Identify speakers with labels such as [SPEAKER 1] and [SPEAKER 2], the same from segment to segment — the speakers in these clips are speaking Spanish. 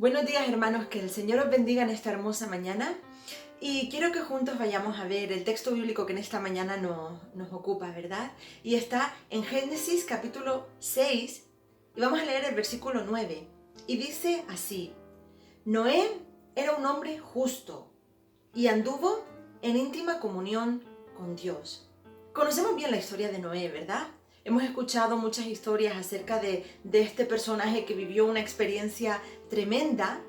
[SPEAKER 1] Buenos días, hermanos, que el Señor os bendiga en esta hermosa mañana y quiero que juntos vayamos a ver el texto bíblico que en esta mañana nos ocupa, ¿verdad? Y está en Génesis capítulo 6 y vamos a leer el versículo 9 y dice así: Noé era un hombre justo y anduvo en íntima comunión con Dios. Conocemos bien la historia de Noé, ¿verdad? Hemos escuchado muchas historias acerca de este personaje que vivió una experiencia tremenda.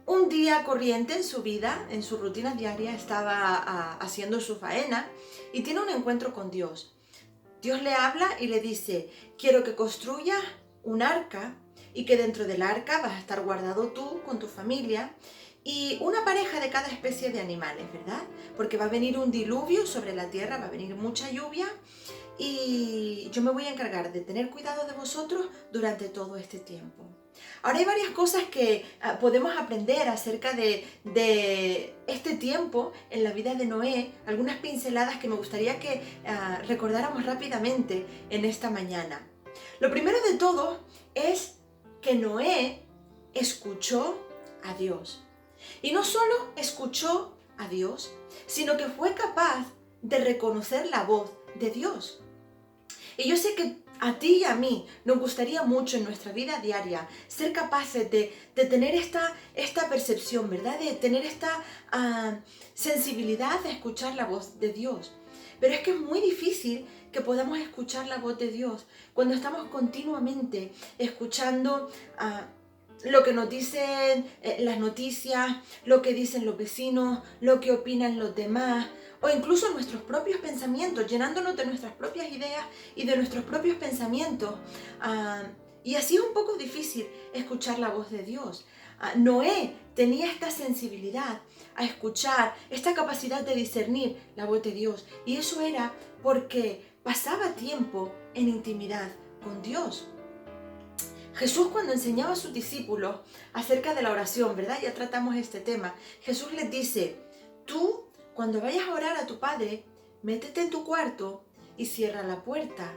[SPEAKER 1] Un día corriente en su vida, en su rutina diaria, estaba haciendo su faena y tiene un encuentro con Dios. Dios le habla y le dice: quiero que construyas un arca y que dentro del arca vas a estar guardado tú con tu familia y una pareja de cada especie de animales, ¿verdad? Porque va a venir un diluvio sobre la tierra, va a venir mucha lluvia y yo me voy a encargar de tener cuidado de vosotros durante todo este tiempo. Ahora hay varias cosas que podemos aprender acerca de este tiempo en la vida de Noé, algunas pinceladas que me gustaría que recordáramos rápidamente en esta mañana. Lo primero de todo es que Noé escuchó a Dios. Y no solo escuchó a Dios, sino que fue capaz de reconocer la voz de Dios. Y yo sé que a ti y a mí nos gustaría mucho en nuestra vida diaria ser capaces de tener esta percepción, ¿verdad? De tener esta sensibilidad de escuchar la voz de Dios. Pero es que es muy difícil que podamos escuchar la voz de Dios cuando estamos continuamente escuchando lo que nos dicen las noticias, lo que dicen los vecinos, lo que opinan los demás, o incluso nuestros propios pensamientos, llenándonos de nuestras propias ideas y de nuestros propios pensamientos. Y así es un poco difícil escuchar la voz de Dios. Noé tenía esta sensibilidad a escuchar, esta capacidad de discernir la voz de Dios. Y eso era porque pasaba tiempo en intimidad con Dios. Jesús, cuando enseñaba a sus discípulos acerca de la oración, ¿verdad? Ya tratamos este tema. Jesús les dice: tú, cuando vayas a orar a tu Padre, métete en tu cuarto y cierra la puerta.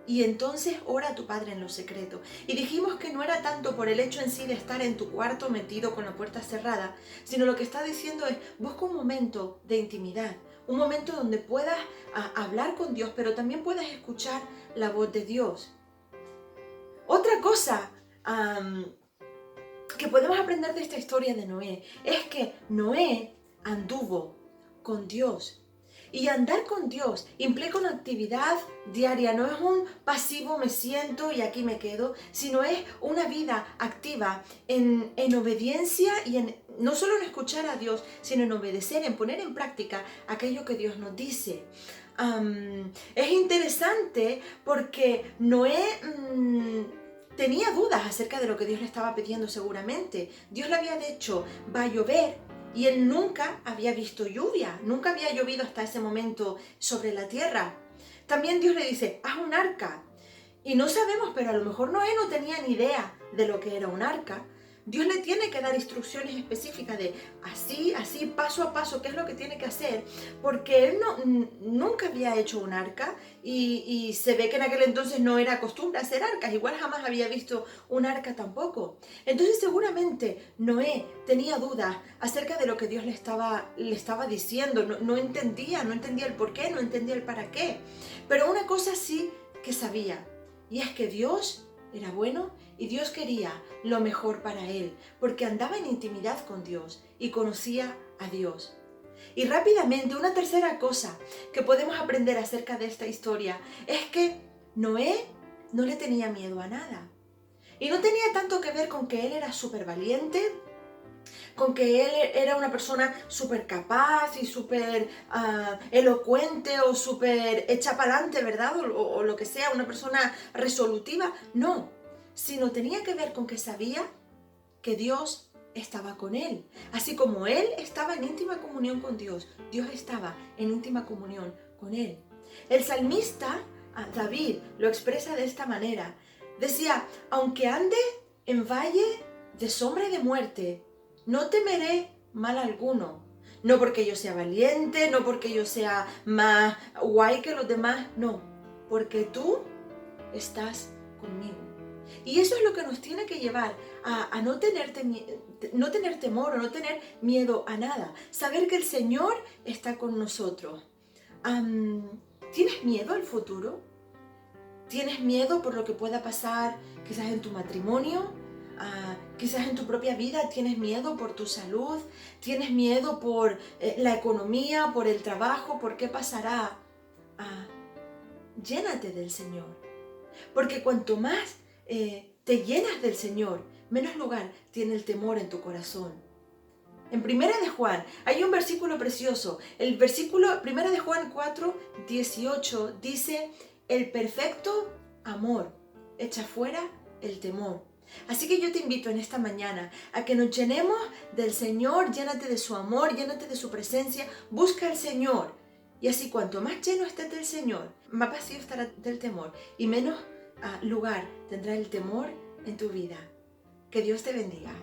[SPEAKER 1] Y entonces ora a tu Padre en lo secreto. Y dijimos que no era tanto por el hecho en sí de estar en tu cuarto metido con la puerta cerrada, sino lo que está diciendo es: busca un momento de intimidad, un momento donde puedas hablar con Dios, pero también puedas escuchar la voz de Dios. Otra cosa que podemos aprender de esta historia de Noé es que Noé anduvo con Dios. Y andar con Dios implica una actividad diaria, no es un pasivo me siento y aquí me quedo, sino es una vida activa en obediencia y no solo en escuchar a Dios, sino en obedecer, en poner en práctica aquello que Dios nos dice. Es interesante porque Noé tenía dudas acerca de lo que Dios le estaba pidiendo seguramente. Dios le había dicho: va a llover, y él nunca había visto lluvia, nunca había llovido hasta ese momento sobre la tierra. También Dios le dice: haz un arca. Y no sabemos, pero a lo mejor Noé no tenía ni idea de lo que era un arca. Dios le tiene que dar instrucciones específicas de así, paso a paso, qué es lo que tiene que hacer, porque él nunca había hecho un arca y se ve que en aquel entonces no era costumbre hacer arcas, igual jamás había visto un arca tampoco. Entonces seguramente Noé tenía dudas acerca de lo que Dios le estaba diciendo, no entendía el por qué, no entendía el para qué. Pero una cosa sí que sabía, y es que Dios era bueno y Dios quería lo mejor para él, porque andaba en intimidad con Dios y conocía a Dios. Y rápidamente, una tercera cosa que podemos aprender acerca de esta historia es que Noé no le tenía miedo a nada. Y no tenía tanto que ver con que él era súper valiente, con que él era una persona súper capaz y súper elocuente o súper hecha para adelante, ¿verdad? O lo que sea, una persona resolutiva. No, sino tenía que ver con que sabía que Dios estaba con él. Así como él estaba en íntima comunión con Dios, Dios estaba en íntima comunión con él. El salmista David lo expresa de esta manera. Decía: aunque ande en valle de sombra y de muerte, no temeré mal alguno. No porque yo sea valiente, no porque yo sea más guay que los demás, no, porque tú estás conmigo. Y eso es lo que nos tiene que llevar a no tener temor o no tener miedo a nada. Saber que el Señor está con nosotros. ¿Tienes miedo al futuro? ¿Tienes miedo por lo que pueda pasar quizás en tu matrimonio? Quizás en tu propia vida. ¿Tienes miedo por tu salud? ¿Tienes miedo por la economía, por el trabajo? ¿Por qué pasará? Llénate del Señor. Porque cuanto más te llenas del Señor, menos lugar tiene el temor en tu corazón. En Primera de Juan hay un versículo precioso. El versículo Primera de Juan 4:18 dice: el perfecto amor echa fuera el temor. Así que yo te invito en esta mañana a que nos llenemos del Señor. Llénate de su amor, llénate de su presencia. Busca al Señor. Y así cuanto más lleno estés del Señor, más vacío estará del temor y menos lugar tendrá el temor en tu vida. Que Dios te bendiga.